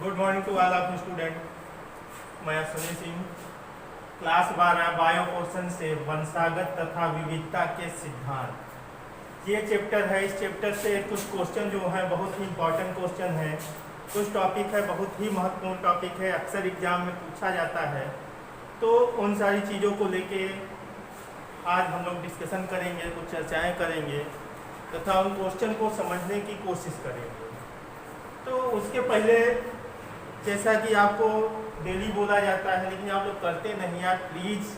Good morning to all of student. मैं Sunil Singh, class 12 bio portion से वंशागत तथा विविधता के सिद्धांत। ये चैप्टर है। इस चैप्टर से कुछ क्वेश्चन जो है बहुत ही इंपॉर्टेंट क्वेश्चन है, कुछ टॉपिक है बहुत ही महत्वपूर्ण टॉपिक है, अक्सर एग्जाम में पूछा जाता है। तो उन सारी चीज़ों को लेके आज हम लोग डिस्कशन करेंगे, कुछ चर्चाएँ करेंगे तथा उन क्वेश्चन को समझने की कोशिश करेंगे। तो उसके पहले जैसा कि आपको डेली बोला जाता है लेकिन आप लोग करते नहीं, आप प्लीज़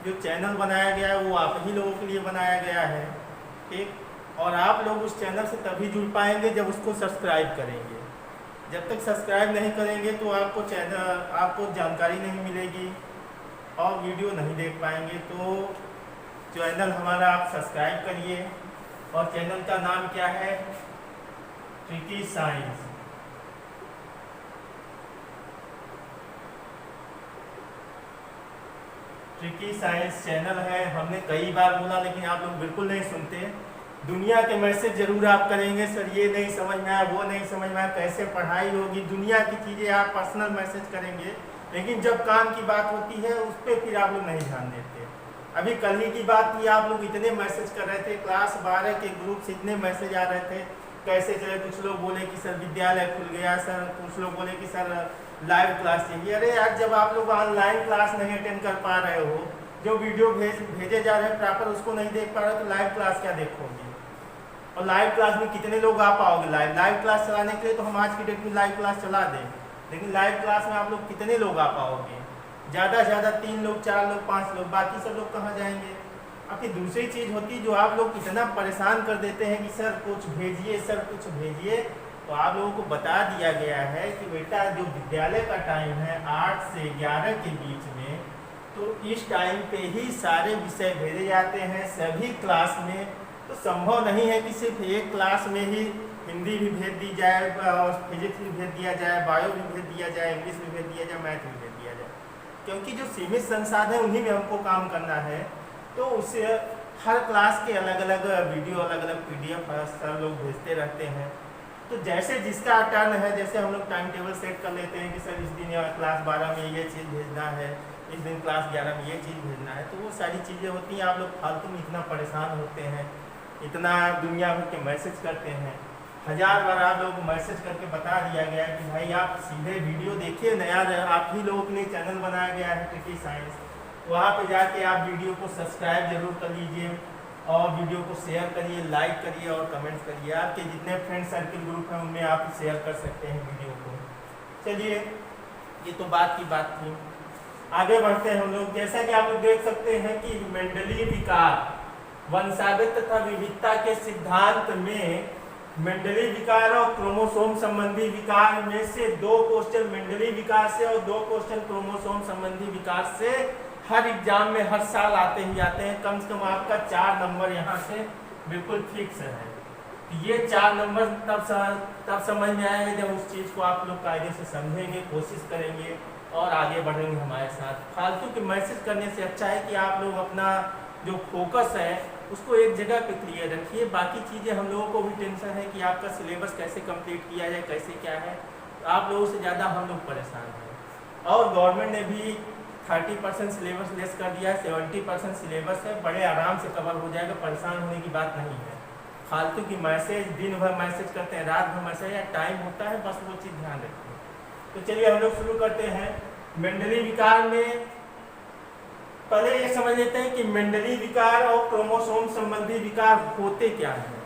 जो चैनल बनाया गया है वो आप ही लोगों के लिए बनाया गया है, ठीक। और आप लोग उस चैनल से तभी जुड़ पाएंगे जब उसको सब्सक्राइब करेंगे। जब तक सब्सक्राइब नहीं करेंगे तो आपको जानकारी नहीं मिलेगी और वीडियो नहीं देख पाएंगे। तो चैनल हमारा आप सब्सक्राइब करिए। और चैनल का नाम क्या है? Tricky science. Tricky science channel है। हमने कई बार बोला लेकिन आप लोग बिल्कुल नहीं सुनते। दुनिया के मैसेज जरूर आप करेंगे, सर ये नहीं समझ में आया, वो नहीं समझ में आया, कैसे पढ़ाई होगी, दुनिया की चीज़ें आप पर्सनल मैसेज करेंगे, लेकिन जब काम की बात होती है उस पर फिर आप लोग नहीं ध्यान देते। अभी कल ही की बात की, आप लोग इतने मैसेज कर रहे थे, क्लास 12 के ग्रुप से इतने मैसेज आ रहे थे कैसे चले। कुछ लोग बोले कि सर विद्यालय खुल गया, सर कुछ लोग बोले कि सर लाइव क्लास चाहिए। अरे यार, जब आप लोग ऑनलाइन क्लास नहीं अटेंड कर पा रहे हो, जो वीडियो भेजे जा रहे हैं प्रॉपर उसको नहीं देख पा रहे हो, तो लाइव क्लास क्या देखोगे? और लाइव क्लास में कितने लोग आ पाओगे? लाइव क्लास चलाने के लिए तो हम आज की डेट में लाइव क्लास चला दें, लेकिन लाइव क्लास में आप लोग कितने लोग आ पाओगे? ज़्यादा से ज़्यादा 3 लोग, 4 लोग, 5 लोग, बाकी सब लोग कहाँ जाएंगे? आपकी दूसरी चीज़ होती है जो आप लोग इतना परेशान कर देते हैं कि सर कुछ भेजिए, सर कुछ भेजिए। तो आप लोगों को बता दिया गया है कि बेटा जो विद्यालय का टाइम है 8 से 11 के बीच में, तो इस टाइम पे ही सारे विषय भेजे जाते हैं सभी क्लास में। तो संभव नहीं है कि सिर्फ एक क्लास में ही हिंदी भी भेज दी जाए और फिजिक्स भी भेज दिया जाए, बायो भी भेज दिया जाए, इंग्लिश भी भेज दिया जाए, मैथ भी भेज दिया जाए, क्योंकि जो सीमित संसाधन है उन्हीं में हमको काम करना है। तो उससे हर क्लास के अलग अलग वीडियो, अलग अलग PDF सर लोग भेजते रहते हैं। तो जैसे जिसका टर्न है, जैसे हम लोग टाइम टेबल सेट कर लेते हैं कि सर इस दिन क्लास 12 में ये चीज़ भेजना है, इस दिन क्लास 11 में ये चीज़ भेजना है, तो वो सारी चीज़ें होती हैं। आप लोग फालतू में इतना परेशान होते हैं, इतना दुनिया भर के मैसेज करते हैं। 1000 बार आप लोगों को मैसेज करके बता दिया गया है कि भाई आप सीधे वीडियो देखिए। नया आप ही लोगों के लिए चैनल बनाया गया है ट्रिकी साइंस, वहाँ पे जाके आप वीडियो को सब्सक्राइब जरूर कर लीजिए और वीडियो को शेयर करिए, लाइक करिए और कमेंट्स करिए। आपके जितने फ्रेंड सर्किल ग्रुप हैं उनमें आप शेयर कर सकते हैं वीडियो को। चलिए, ये तो बात की बात थी, आगे बढ़ते हैं हम लोग। जैसा कि आप लोग देख सकते हैं कि मेंडलीय विकार, वंशागत तथा विविधता के सिद्धांत में मेंडलीय विकार और क्रोमोसोम संबंधी विकार में से 2 क्वेश्चन मेंडलीय विकार से और 2 क्वेश्चन क्रोमोसोम संबंधी विकार से हर एग्जाम में हर साल आते ही आते हैं। कम से कम आपका 4 नंबर यहाँ से बिल्कुल फिक्स है। ये 4 नंबर तब समझ में आएंगे जब उस चीज़ को आप लोग कायदे से समझेंगे, कोशिश करेंगे और आगे बढ़ेंगे हमारे साथ। फालतू के मैसेज करने से अच्छा है कि आप लोग अपना जो फोकस है उसको एक जगह पे क्लियर रखिए। बाकी चीज़ें हम लोगों को भी टेंशन है कि आपका सिलेबस कैसे कंप्लीट किया जाए, कैसे क्या है। तो आप लोगों से ज़्यादा हम लोग परेशान हैं। और गवर्नमेंट ने भी 30% सिलेबस लेस कर दिया है, 70% सिलेबस है, बड़े आराम से कवर हो जाएगा, परेशान होने की बात नहीं है। फालतू की मैसेज, दिन भर मैसेज करते हैं, रात भर मैसेज, या टाइम होता है, बस वो चीज़ ध्यान रखिए। तो चलिए हम लोग शुरू करते हैं। मेंडलीय विकार में पहले ये समझ लेते हैं कि मेंडलीय विकार और क्रोमोसोम संबंधी विकार होते क्या हैं।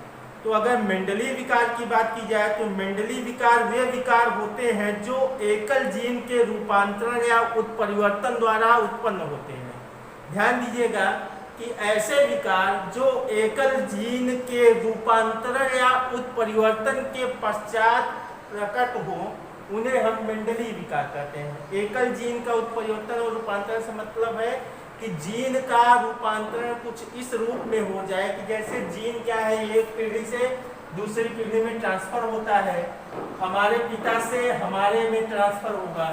तो अगर मेंडलीय विकार की बात की जाए तो मेंडलीय विकार वे विकार होते हैं जो एकल जीन के रूपांतरण या उत्परिवर्तन द्वारा उत्पन्न होते हैं। ध्यान दीजिएगा कि ऐसे विकार जो एकल जीन के रूपांतरण या उत्परिवर्तन के पश्चात प्रकट हो उन्हें हम मेंडलीय विकार कहते हैं। एकल जीन का उत्परिवर्तन और रूपांतरण से मतलब है कि जीन का रूपांतरण कुछ इस रूप में हो जाए कि जैसे जीन क्या है, एक पीढ़ी से दूसरी पीढ़ी में ट्रांसफर होता है, हमारे पिता से हमारे में ट्रांसफर होगा।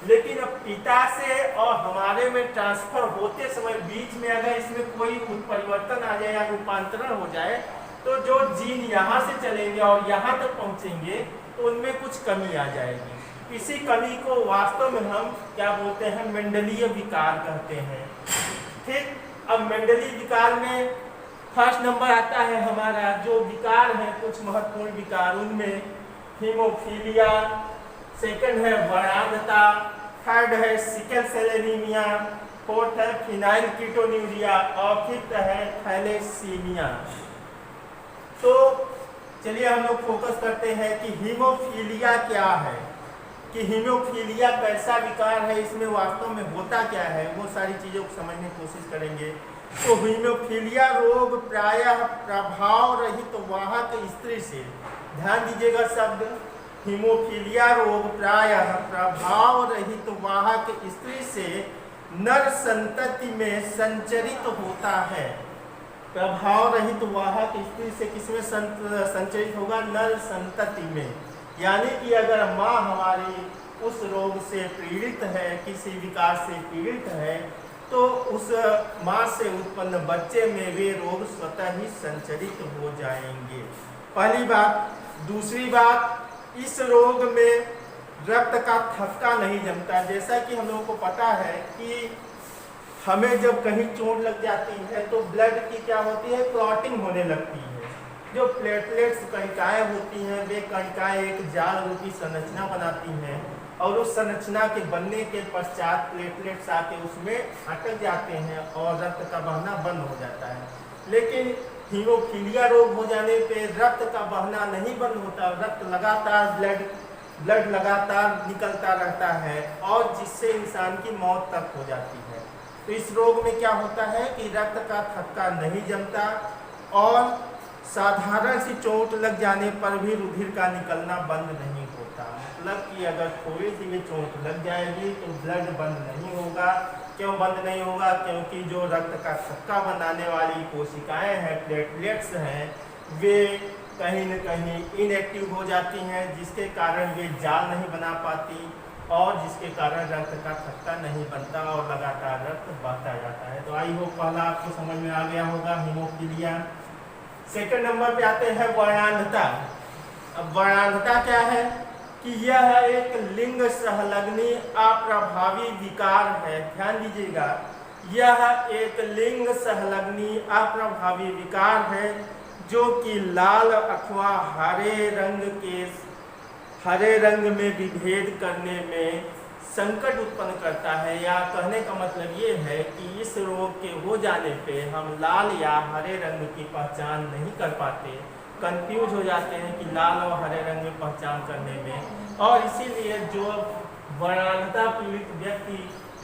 लेकिन अब पिता से और हमारे में ट्रांसफर होते समय बीच में अगर इसमें कोई उत्परिवर्तन आ जाए या रूपांतरण हो जाए तो जो जीन यहाँ से चलेंगे और यहाँ तक पहुँचेंगे तो उनमें कुछ कमी आ जाएगी। इसी कमी को वास्तव में हम क्या बोलते हैं, मेंडलीय विकार कहते हैं। ठीक, अब मेंडलीय विकार में फर्स्ट नंबर आता है हमारा जो विकार है, कुछ महत्वपूर्ण विकार, उनमें हीमोफीलिया, सेकंड है वर्णांधता, थर्ड है सिकल सेल एनीमिया, फोर्थ है फिनाइल कीटोन्यूरिया और फिफ्थ है थैलेसीमिया। तो चलिए हम लोग फोकस करते हैं कि हीमोफीलिया क्या है, कि हीमोफीलिया कैसा विकार है, इसमें वास्तव में होता क्या है, वो सारी चीज़ों को समझने की कोशिश करेंगे। तो हीमोफीलिया रोग प्रायः प्रभाव रहित तो वाहक स्त्री से, ध्यान दीजिएगा शब्द, हीमोफीलिया रोग प्रायः प्रभाव रहित तो वाहक स्त्री से नर संतति में संचरित होता है। प्रभाव रहित तो वाहक स्त्री से किसमें संचरित होगा, नर संतति में। यानी कि अगर माँ हमारी उस रोग से पीड़ित है, किसी विकार से पीड़ित है, तो उस माँ से उत्पन्न बच्चे में वे रोग स्वतः ही संचरित हो जाएंगे, पहली बात। दूसरी बात, इस रोग में रक्त का थक्का नहीं जमता। जैसा कि हम लोगों को पता है कि हमें जब कहीं चोट लग जाती है तो ब्लड की क्या होती है, क्लॉटिंग होने लगती है। जो प्लेटलेट्स कणिकाएँ होती हैं, वे कणिकाएँ एक जाल रूपी संरचना बनाती हैं और उस संरचना के बनने के पश्चात प्लेटलेट्स आके उसमें अटक जाते हैं और रक्त का बहना बंद हो जाता है। लेकिन हीमोफीलिया रोग हो जाने पे रक्त का बहना नहीं बंद होता, रक्त लगातार ब्लड लगातार निकलता रहता है और जिससे इंसान की मौत तक हो जाती है। तो इस रोग में क्या होता है कि रक्त का थक्का नहीं जमता और साधारण सी चोट लग जाने पर भी रुधिर का निकलना बंद नहीं होता। मतलब कि अगर थोड़ी सी भी चोट लग जाएगी तो ब्लड बंद नहीं होगा। क्यों बंद नहीं होगा? क्योंकि जो रक्त का थक्का बनाने वाली कोशिकाएं हैं, प्लेटलेट्स हैं, वे कहीं न कहीं इनएक्टिव हो जाती हैं, जिसके कारण वे जाल नहीं बना पाती और जिसके कारण रक्त का थक्का नहीं बनता और लगातार रक्त बहता जाता है। तो आई होप पहला आपको समझ में आ गया होगा, हीमोफीलिया। सेकंड नंबर पे आते हैं वर्णांधता। अब वर्णांधता क्या है कि यह एक लिंग संलग्नी अप्रभावी विकार है। ध्यान दीजिएगा, यह एक लिंग संलग्नी अप्रभावी विकार है जो कि लाल अथवा हरे रंग में विभेद करने में संकट उत्पन्न करता है। या कहने का मतलब ये है कि इस रोग के हो जाने पे हम लाल या हरे रंग की पहचान नहीं कर पाते, कंफ्यूज हो जाते हैं कि लाल और हरे रंग में पहचान करने में। और इसीलिए जो वर्णांधता पीड़ित व्यक्ति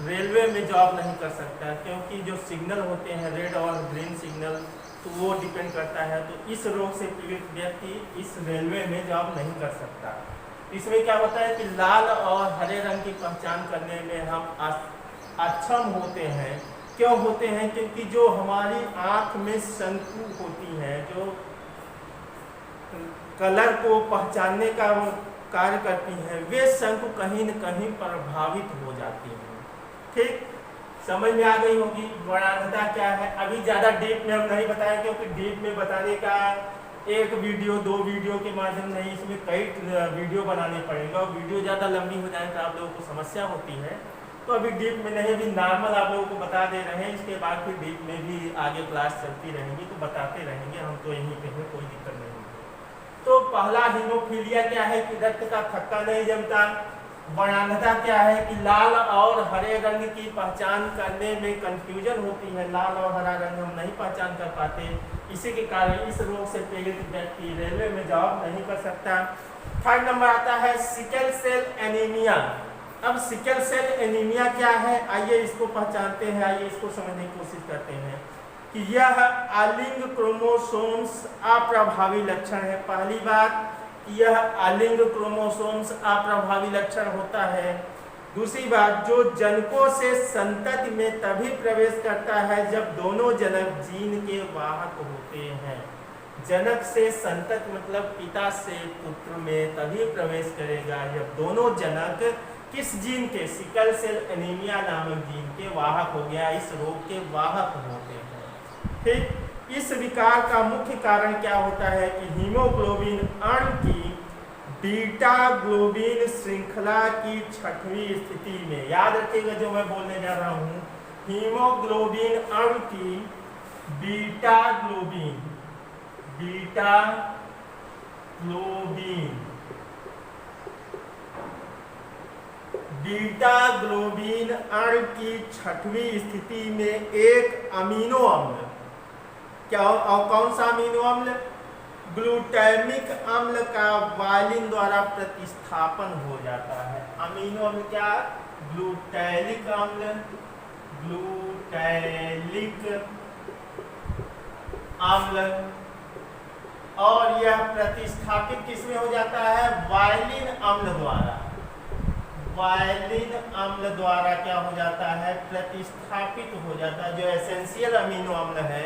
रेलवे में जॉब नहीं कर सकता, क्योंकि जो सिग्नल होते हैं रेड और ग्रीन सिग्नल, तो वो डिपेंड करता है। तो इस रोग से पीड़ित व्यक्ति इस रेलवे में जॉब नहीं कर सकता। इसमें क्या होता है कि लाल और हरे रंग की पहचान करने में हम अक्षम होते हैं। क्यों होते हैं? क्योंकि जो हमारी आँख में शंकु होती है, जो कलर को पहचानने का कार्य करती हैं, वे शंकु कहीं न कहीं प्रभावित हो जाती हैं। ठीक, समझ में आ गई होगी वर्णांधता क्या है। अभी ज़्यादा डीप में हम नहीं बताएं, क्योंकि डीप में बताने का एक वीडियो 2 वीडियो के माध्यम नहीं, इसमें कई वीडियो बनाने पड़ेगा और वीडियो ज़्यादा लंबी हो जाए तो आप लोगों को समस्या होती है। तो अभी डीप में नहीं, अभी नॉर्मल आप लोगों को बता दे रहे हैं। इसके बाद फिर डीप में भी आगे क्लास चलती रहेंगी तो बताते रहेंगे, हम तो यहीं पे हैं, कोई दिक्कत नहीं है। तो पहला हीमोफीलिया क्या है कि रक्त का थक्का नहीं जमता। वर्णांधता क्या है कि लाल और हरे रंग की पहचान करने में कंफ्यूजन होती है, लाल और हरा रंग हम नहीं पहचान कर पाते। इसी के कारण इस रोग से पीड़ित व्यक्ति रेलवे में जॉब नहीं कर सकता। थर्ड नंबर आता है सिकल सेल एनीमिया। अब सिकल सेल एनीमिया क्या है, आइए इसको पहचानते हैं, आइए इसको समझने की कोशिश करते हैं कि यह अलिंग क्रोमोसोम्स अप्रभावी लक्षण है। पहली बात, यह अलिंग क्रोमोसोम्स अप्रभावी लक्षण होता है। दूसरी बात, जो जनकों से संतति में तभी प्रवेश करता है जब दोनों जनक जीन के वाहक होते हैं। जनक से संतति मतलब पिता से पुत्र में तभी प्रवेश करेगा जब दोनों जनक किस जीन के, सिकल सेल एनीमिया नामक जीन के वाहक हो गया, इस रोग के वाहक होते हैं। ठीक, इस विकार का मुख्य कारण क्या होता है कि हीमोग्लोबिन अणु की बीटा ग्लोबिन श्रृंखला की छठवीं स्थिति में, याद रखिएगा जो मैं बोलने जा रहा हूँ, हीमोग्लोबिन अणु की बीटा ग्लोबिन बीटा ग्लोबिन अणु की छठवीं स्थिति में एक अमीनो अम्ल, क्या और कौन सा अमीनो अम्ल, ग्लूटामिक अम्ल का वायलिन द्वारा प्रतिस्थापन हो जाता है। अमीनो अम्ल क्या, ग्लूटैलिक अम्ल, और यह प्रतिस्थापित किसमें हो जाता है, वायलिन अम्ल द्वारा। वायलिन अम्ल द्वारा क्या हो जाता है, प्रतिस्थापित हो जाता है। जो एसेंशियल अमीनो अम्ल है,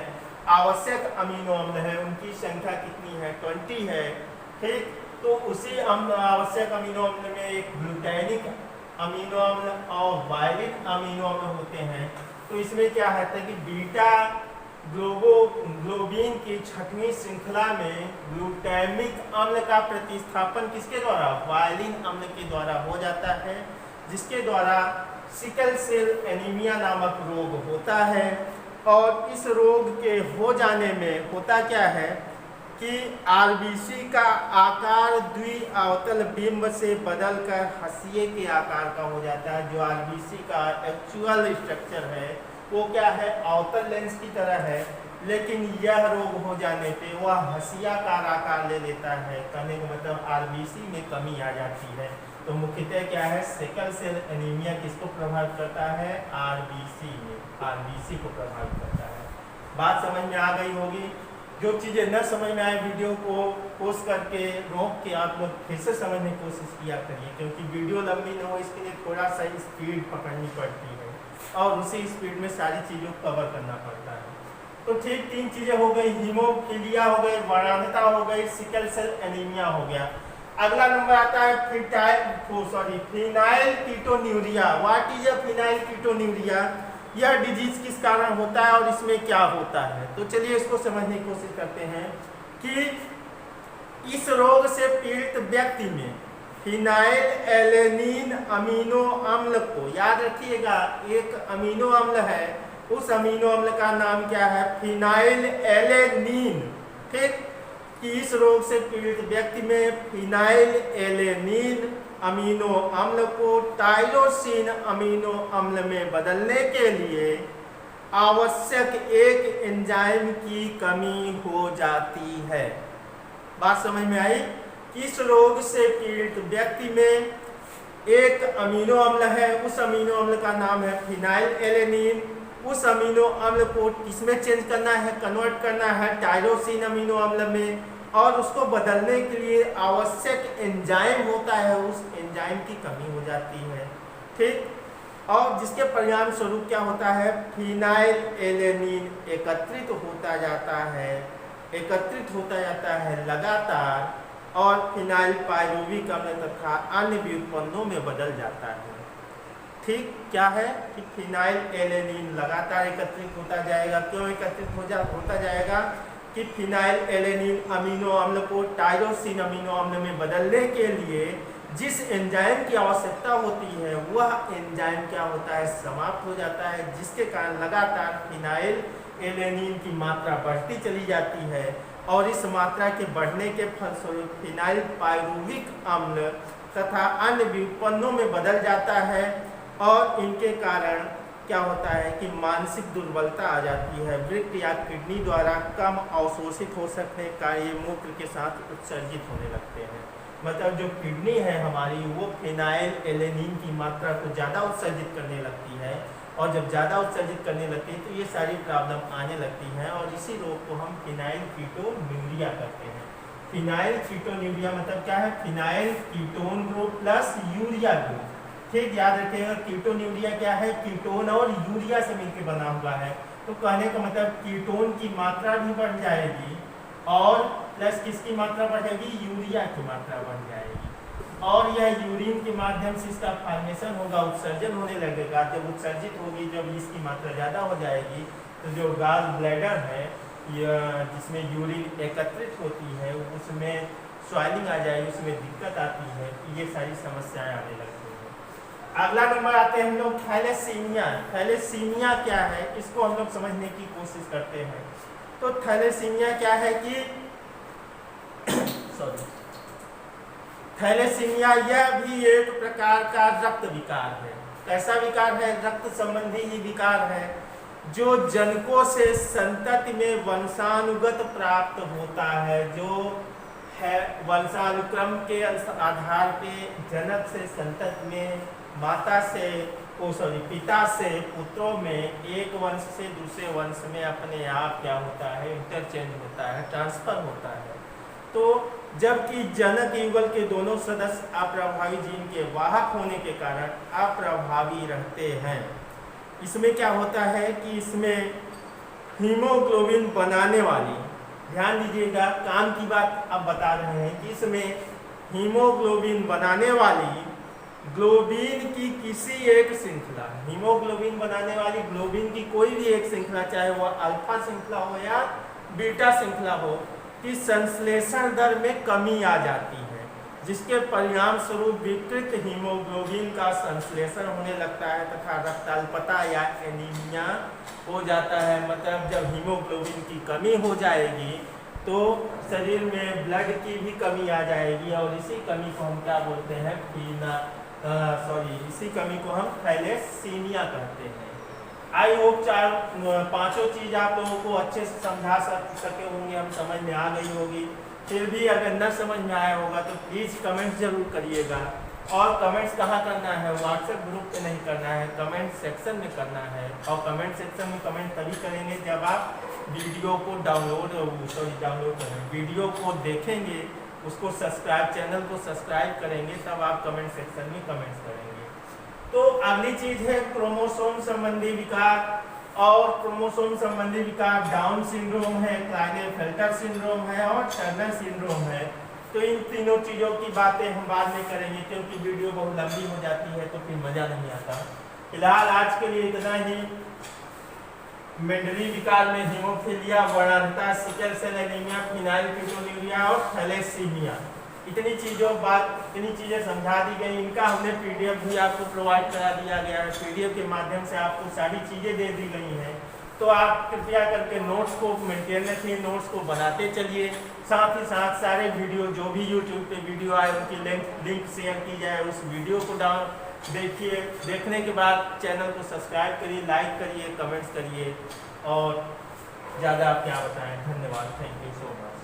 आवश्यक अमीनो अम्ल है, उनकी संख्या कितनी है, 20 है, ठीक। तो उसी आवश्यक अमीनो अम्ल में एक ग्लूटैनिक अमीनो अम्ल और वायलिन अमीनो अम्ल होते हैं। तो इसमें क्या है कि बीटा ग्लोबिन की छठवीं श्रृंखला में ग्लूटामिक अम्ल का प्रतिस्थापन किसके द्वारा, वायलिन अम्ल के द्वारा हो जाता है, जिसके द्वारा सिकल सेल एनीमिया नामक रोग होता है। और इस रोग के हो जाने में होता क्या है कि आरबीसी का आकार द्विअवतल बिंब से बदलकर हंसिए के आकार का हो जाता है। जो आरबीसी का एक्चुअल स्ट्रक्चर है वो क्या है, अवतल लेंस की तरह है, लेकिन यह रोग हो जाने पे वह हंसियाकार आकार ले लेता है। कहने का मतलब आरबीसी में कमी आ जाती है। तो मुख्यतः क्या है, सिकल सेल एनीमिया किसको प्रभावित करता है, आरबीसी में, आरबीसी को प्रभावित करता है। बात समझ में आ गई होगी। जो चीज़ें न समझ में आए वीडियो को पॉज करके रोक के आप लोग फिर से समझने की कोशिश किया करिए, क्योंकि वीडियो लंबी न हो इसके लिए थोड़ा सा स्पीड पकड़नी पड़ती है और उसी स्पीड में सारी चीज़ों को कवर करना पड़ता है। तो ठीक 3 चीज़ें हो गई, हीमोफीलिया हो गई, वर्णांधता हो गई, सिकल सेल एनीमिया हो गया। अगला नंबर आता है phenyl ketonuria. What is a phenyl ketonuria? यह डिजीज किस कारण होता है और इसमें क्या होता है? तो चलिए इसको समझने की कोशिश करते हैं कि इस रोग से पीड़ित व्यक्ति में फिनाइल एलेनिन अमीनो अम्ल को, याद रखिएगा एक अमीनो अम्ल है, उस अमीनो अम्ल का नाम क्या है, फिनाइल एलेनिन, ठीक। कि इस रोग से पीड़ित व्यक्ति में फिनाइल एलेनिन अमीनो अम्ल को टायरोसिन अमीनो अम्ल में बदलने के लिए आवश्यक एक एंजाइम की कमी हो जाती है। बात समझ में आई? इस रोग से पीड़ित व्यक्ति में एक अमीनो अम्ल है, उस अमीनो अम्ल का नाम है फिनाइल एलेनिन। उस अमीनो अम्ल को किसमें चेंज करना है, कन्वर्ट करना है टायरोसिन अमीनो अम्ल में, और उसको बदलने के लिए आवश्यक एंजाइम होता है, उस एंजाइम की कमी हो जाती है, ठीक। और जिसके परिणाम स्वरूप क्या होता है, फिनाइल एलेनिन एकत्रित होता जाता है लगातार, और फिनाइल पायरुविक अम्ल तथा अन्य व्युत्पन्नों में बदल जाता है, ठीक। क्या है कि फिनाइल एलेनिन लगातार एकत्रित होता जाएगा। क्यों एकत्रित होता जाएगा कि फिनाइल एलेनिन अमीनो अम्ल को टायरोसिन अमीनो अम्ल में बदलने के लिए जिस एंजाइम की आवश्यकता होती है वह एंजाइम क्या होता है, समाप्त हो जाता है, जिसके कारण लगातार फिनाइल एलेनिन की मात्रा बढ़ती चली जाती है, और इस मात्रा के बढ़ने के फलस्वरूप फिनाइल पायरुविक अम्ल तथा अन्य व्युत्पन्नों में बदल जाता है, और इनके कारण क्या होता है कि मानसिक दुर्बलता आ जाती है। वृक्क या किडनी द्वारा कम अवशोषित हो सकने का ये मूत्र के साथ उत्सर्जित होने लगते हैं। मतलब जो किडनी है हमारी वो फिनाइल एलेनिन की मात्रा को ज़्यादा उत्सर्जित करने लगती है, और जब ज़्यादा उत्सर्जित करने लगती है तो ये सारी प्रॉब्लम आने लगती हैं, और इसी रोग को हम फिनाइल कीटोन्यूरिया कहते हैं। फिनाइल कीटोन्यूरिया मतलब क्या है, phenyl ketone group plus urea group, ठीक। याद रखिएगा कीटोन्यूरिया क्या है, कीटोन और यूरिया से मिलकर बना हुआ है। तो कहने का मतलब कीटोन की मात्रा भी बढ़ जाएगी, और प्लस किसकी मात्रा बढ़ेगी, यूरिया की मात्रा बढ़ जाएगी, और यह यूरिन के माध्यम से इसका फॉर्मेशन होगा, उत्सर्जन होने लगेगा। जब उत्सर्जित होगी, जब इसकी मात्रा ज़्यादा हो जाएगी, तो जो गॉल ब्लैडर है जिसमें यूरिन एकत्रित होती है उसमें स्वेलिंग आ जाएगी, उसमें दिक्कत आती है, ये सारी समस्याएं आने लगती हैं। अगला नंबर आते हैं हम लोग थैलेसीमिया। थैलेसीमिया क्या है, इसको हम लोग समझने की कोशिश करते हैं। तो थैलेसीमिया क्या है कि सॉरी, थैलेसीमिया यह भी एक प्रकार का रक्त विकार है। कैसा विकार है? रक्त संबंधी ही विकार है, जो जनकों से संतति में वंशानुगत प्राप्त होता है, जो है वंशानुक्रम के आधार पे जनक से संतति में, माता से पिता से पुत्रों में, एक वंश से दूसरे वंश में अपने आप क्या होता है, इंटरचेंज होता है, ट्रांसफर होता है। तो जबकि जनक युगल के दोनों सदस्य अप्रभावी जीन के वाहक होने के कारण अप्रभावी रहते हैं। इसमें क्या होता है कि इसमें हीमोग्लोबिन बनाने वाली, ध्यान दीजिएगा, काम की बात अब बता रहे हैं कि इसमें हीमोग्लोबिन बनाने वाली ग्लोबिन की किसी एक श्रृंखला, हीमोग्लोबिन बनाने वाली ग्लोबिन की कोई भी एक श्रृंखला, चाहे वह अल्फा श्रृंखला हो या बीटा श्रृंखला हो, कि संश्लेषण दर में कमी आ जाती है, जिसके परिणाम स्वरूप विकृत हीमोग्लोबिन का संश्लेषण होने लगता है तथा रक्ताल्पता या एनीमिया हो जाता है। मतलब जब हीमोग्लोबिन की कमी हो जाएगी तो शरीर में ब्लड की भी कमी आ जाएगी, और इसी कमी को हम क्या बोलते हैं, इसी कमी को हम थैलेसीमिया कहते हैं। आई होप पांचों चीज आप लोगों को अच्छे से समझा सके होंगे, हम समझ में आ गई होगी। फिर भी अगर न समझ में आया होगा तो प्लीज़ कमेंट जरूर करिएगा। और कमेंट्स कहाँ करना है, व्हाट्सएप ग्रुप पे नहीं करना है, कमेंट सेक्शन में करना है। और कमेंट सेक्शन में कमेंट तभी करेंगे जब आप वीडियो को डाउनलोड करें, वीडियो को देखेंगे, उसको सब्सक्राइब, चैनल को सब्सक्राइब करेंगे, तब आप कमेंट सेक्शन में कमेंट्स करेंगे। तो अगली चीज है क्रोमोसोम संबंधी विकार। और क्रोमोसोम संबंधी विकार डाउन सिंड्रोम है, क्लाइनेफेल्टर सिंड्रोम है और टर्नर सिंड्रोम है। तो इन तीनों चीज़ों की बातें हम बाद में करेंगे, क्योंकि वीडियो बहुत लंबी हो जाती है तो फिर मज़ा नहीं आता। फिलहाल आज के लिए इतना ही। मेंडली विकार में हीमोफीलिया, वर्णता, सिकल सेल एनीमिया, फिनाइलकीटोन्यूरिया और थैलेसीमिया, इतनी चीज़ें समझा दी गई। इनका हमने पीडीएफ भी आपको प्रोवाइड करा दिया गया है। पीडीएफ के माध्यम से आपको सारी चीज़ें दे दी गई हैं। तो आप कृपया करके नोट्स को मेंटेन रखिए, नोट्स को बनाते चलिए। साथ ही साथ सारे वीडियो, जो भी यूट्यूब पे वीडियो आए उनकी लिंक शेयर की जाए, उस वीडियो को देखिए। देखने के बाद चैनल को सब्सक्राइब करिए, लाइक करिए, कमेंट्स करिए, और ज़्यादा आप क्या बताएं। धन्यवाद, थैंक यू सो मच।